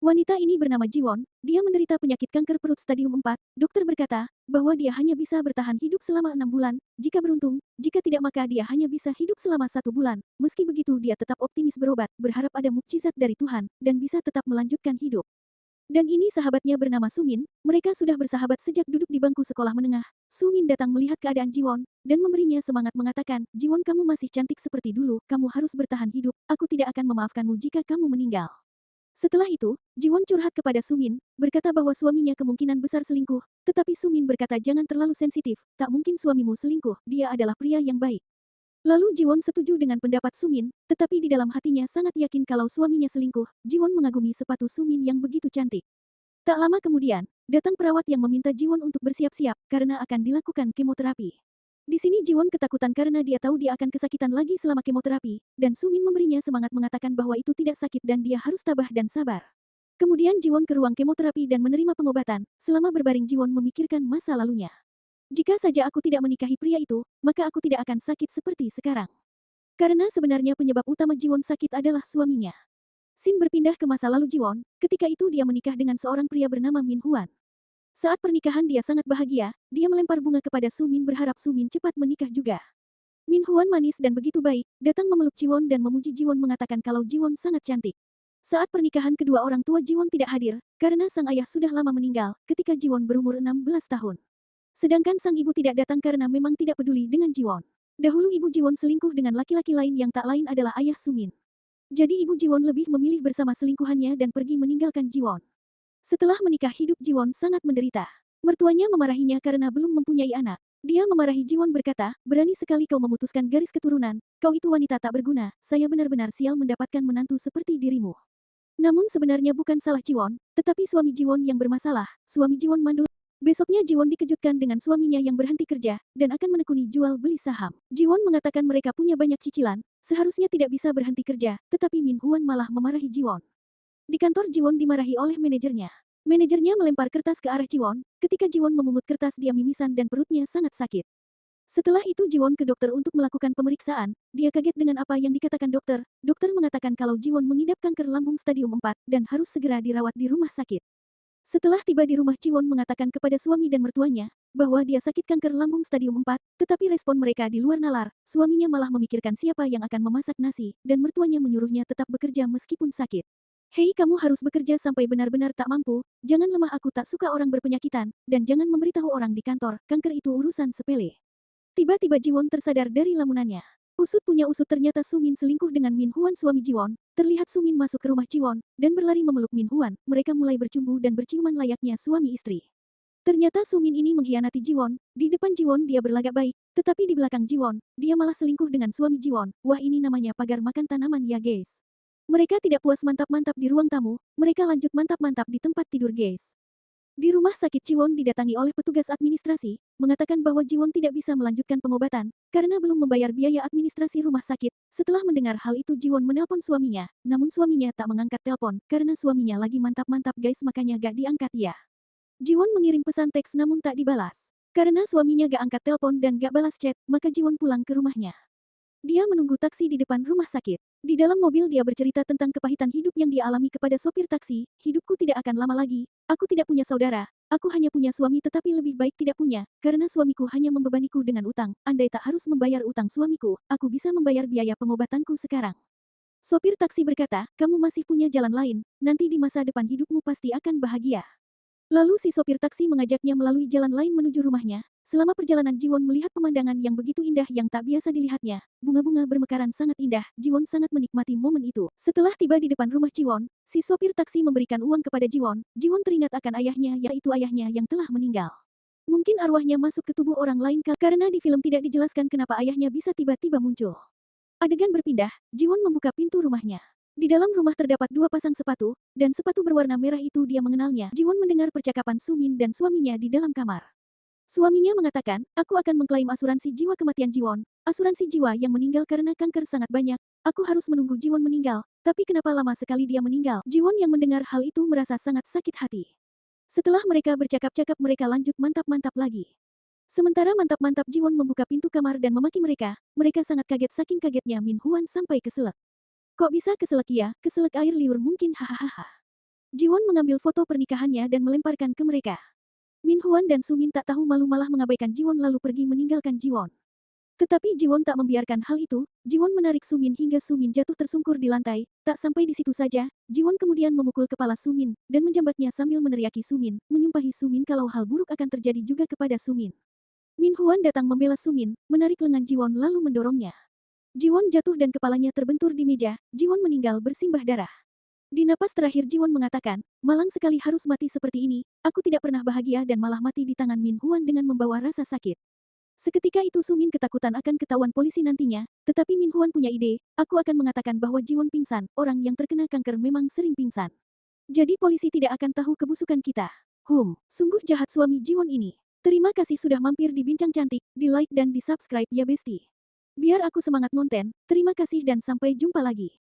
Wanita ini bernama Jiwon, dia menderita penyakit kanker perut stadium 4. Dokter berkata bahwa dia hanya bisa bertahan hidup selama 6 bulan, jika beruntung, jika tidak maka dia hanya bisa hidup selama 1 bulan. Meski begitu dia tetap optimis berobat, berharap ada mukjizat dari Tuhan, dan bisa tetap melanjutkan hidup. Dan ini sahabatnya bernama Sumin, mereka sudah bersahabat sejak duduk di bangku sekolah menengah. Sumin datang melihat keadaan Jiwon, dan memberinya semangat mengatakan, Jiwon kamu masih cantik seperti dulu, kamu harus bertahan hidup, aku tidak akan memaafkanmu jika kamu meninggal. Setelah itu, Jiwon curhat kepada Sumin, berkata bahwa suaminya kemungkinan besar selingkuh, tetapi Sumin berkata jangan terlalu sensitif, tak mungkin suamimu selingkuh, dia adalah pria yang baik. Lalu Jiwon setuju dengan pendapat Sumin, tetapi di dalam hatinya sangat yakin kalau suaminya selingkuh. Jiwon mengagumi sepatu Sumin yang begitu cantik. Tak lama kemudian, datang perawat yang meminta Jiwon untuk bersiap-siap karena akan dilakukan kemoterapi. Di sini Jiwon ketakutan karena dia tahu dia akan kesakitan lagi selama kemoterapi, dan Sumin memberinya semangat mengatakan bahwa itu tidak sakit dan dia harus tabah dan sabar. Kemudian Jiwon ke ruang kemoterapi dan menerima pengobatan. Selama berbaring Jiwon memikirkan masa lalunya. Jika saja aku tidak menikahi pria itu, maka aku tidak akan sakit seperti sekarang. Karena sebenarnya penyebab utama Jiwon sakit adalah suaminya. Sin berpindah ke masa lalu Jiwon, ketika itu dia menikah dengan seorang pria bernama Min Huan. Saat pernikahan dia sangat bahagia, dia melempar bunga kepada Sumin berharap Sumin cepat menikah juga. Min Huan manis dan begitu baik, datang memeluk Jiwon dan memuji Jiwon mengatakan kalau Jiwon sangat cantik. Saat pernikahan kedua orang tua Jiwon tidak hadir, karena sang ayah sudah lama meninggal, ketika Jiwon berumur 16 tahun. Sedangkan sang ibu tidak datang karena memang tidak peduli dengan Jiwon. Dahulu ibu Jiwon selingkuh dengan laki-laki lain yang tak lain adalah ayah Sumin. Jadi ibu Jiwon lebih memilih bersama selingkuhannya dan pergi meninggalkan Jiwon. Setelah menikah hidup Jiwon sangat menderita. Mertuanya memarahinya karena belum mempunyai anak. Dia memarahi Jiwon berkata, berani sekali kau memutuskan garis keturunan, kau itu wanita tak berguna, saya benar-benar sial mendapatkan menantu seperti dirimu. Namun sebenarnya bukan salah Jiwon, tetapi suami Jiwon yang bermasalah, suami Jiwon mandul. Besoknya Jiwon dikejutkan dengan suaminya yang berhenti kerja, dan akan menekuni jual beli saham. Jiwon mengatakan mereka punya banyak cicilan, seharusnya tidak bisa berhenti kerja, tetapi Min Huan malah memarahi Jiwon. Di kantor Jiwon dimarahi oleh manajernya. Manajernya melempar kertas ke arah Jiwon, ketika Jiwon memungut kertas dia mimisan dan perutnya sangat sakit. Setelah itu Jiwon ke dokter untuk melakukan pemeriksaan, dia kaget dengan apa yang dikatakan dokter. Dokter mengatakan kalau Jiwon mengidap kanker lambung stadium 4 dan harus segera dirawat di rumah sakit. Setelah tiba di rumah Jiwon mengatakan kepada suami dan mertuanya, bahwa dia sakit kanker lambung stadium 4, tetapi respon mereka di luar nalar, suaminya malah memikirkan siapa yang akan memasak nasi, dan mertuanya menyuruhnya tetap bekerja meskipun sakit. Hei kamu harus bekerja sampai benar-benar tak mampu, jangan lemah aku tak suka orang berpenyakitan, dan jangan memberitahu orang di kantor, kanker itu urusan sepele. Tiba-tiba Jiwon tersadar dari lamunannya. Usut punya usut ternyata Sumin selingkuh dengan Min Huan suami Jiwon. Terlihat Sumin masuk ke rumah Jiwon, dan berlari memeluk Min Huan, mereka mulai bercumbu dan berciuman layaknya suami istri. Ternyata Sumin ini mengkhianati Jiwon, di depan Jiwon dia berlagak baik, tetapi di belakang Jiwon, dia malah selingkuh dengan suami Jiwon. Wah ini namanya pagar makan tanaman ya guys. Mereka tidak puas mantap-mantap di ruang tamu, mereka lanjut mantap-mantap di tempat tidur guys. Di rumah sakit Jiwon didatangi oleh petugas administrasi, mengatakan bahwa Jiwon tidak bisa melanjutkan pengobatan, karena belum membayar biaya administrasi rumah sakit. Setelah mendengar hal itu Jiwon menelpon suaminya, namun suaminya tak mengangkat telepon, karena suaminya lagi mantap-mantap guys makanya gak diangkat ya. Jiwon mengirim pesan teks namun tak dibalas. Karena suaminya gak angkat telepon dan gak balas chat, maka Jiwon pulang ke rumahnya. Dia menunggu taksi di depan rumah sakit. Di dalam mobil dia bercerita tentang kepahitan hidup yang dia alami kepada sopir taksi. Hidupku tidak akan lama lagi. Aku tidak punya saudara. Aku hanya punya suami tetapi lebih baik tidak punya. Karena suamiku hanya membebaniku dengan utang. Andai tak harus membayar utang suamiku, aku bisa membayar biaya pengobatanku sekarang. Sopir taksi berkata, kamu masih punya jalan lain. Nanti di masa depan hidupmu pasti akan bahagia. Lalu si sopir taksi mengajaknya melalui jalan lain menuju rumahnya. Selama perjalanan Jiwon melihat pemandangan yang begitu indah yang tak biasa dilihatnya. Bunga-bunga bermekaran sangat indah, Jiwon sangat menikmati momen itu. Setelah tiba di depan rumah Jiwon, si sopir taksi memberikan uang kepada Jiwon. Jiwon teringat akan ayahnya yaitu ayahnya yang telah meninggal. Mungkin arwahnya masuk ke tubuh orang lain karena di film tidak dijelaskan kenapa ayahnya bisa tiba-tiba muncul. Adegan berpindah, Jiwon membuka pintu rumahnya. Di dalam rumah terdapat 2 pasang sepatu, dan sepatu berwarna merah itu dia mengenalnya. Jiwon mendengar percakapan Sumin dan suaminya di dalam kamar. Suaminya mengatakan, aku akan mengklaim asuransi jiwa kematian Jiwon. Asuransi jiwa yang meninggal karena kanker sangat banyak. Aku harus menunggu Jiwon meninggal. Tapi kenapa lama sekali dia meninggal? Jiwon yang mendengar hal itu merasa sangat sakit hati. Setelah mereka bercakap-cakap mereka lanjut mantap-mantap lagi. Sementara mantap-mantap Jiwon membuka pintu kamar dan memaki mereka. Mereka sangat kaget saking kagetnya Min Huan sampai keselak. Kok bisa keselak ya? Keselak air liur mungkin hahaha. Jiwon mengambil foto pernikahannya dan melemparkan ke mereka. Min Huan dan Sumin tak tahu malu malah mengabaikan Jiwon lalu pergi meninggalkan Jiwon. Tetapi Jiwon tak membiarkan hal itu, Jiwon menarik Sumin hingga Sumin jatuh tersungkur di lantai. Tak sampai di situ saja, Jiwon kemudian memukul kepala Sumin, dan menjambatnya sambil meneriaki Sumin, menyumpahi Sumin kalau hal buruk akan terjadi juga kepada Sumin. Min Huan datang membela Sumin, menarik lengan Jiwon lalu mendorongnya. Jiwon jatuh dan kepalanya terbentur di meja, Jiwon meninggal bersimbah darah. Di napas terakhir Jiwon mengatakan, malang sekali harus mati seperti ini, aku tidak pernah bahagia dan malah mati di tangan Min Huan dengan membawa rasa sakit. Seketika itu Sumin ketakutan akan ketahuan polisi nantinya, tetapi Min Huan punya ide, aku akan mengatakan bahwa Jiwon pingsan, orang yang terkena kanker memang sering pingsan. Jadi polisi tidak akan tahu kebusukan kita. Sungguh jahat suami Jiwon ini. Terima kasih sudah mampir di Bincang Cantik, di like dan di subscribe ya besti. Biar aku semangat ngonten, terima kasih dan sampai jumpa lagi.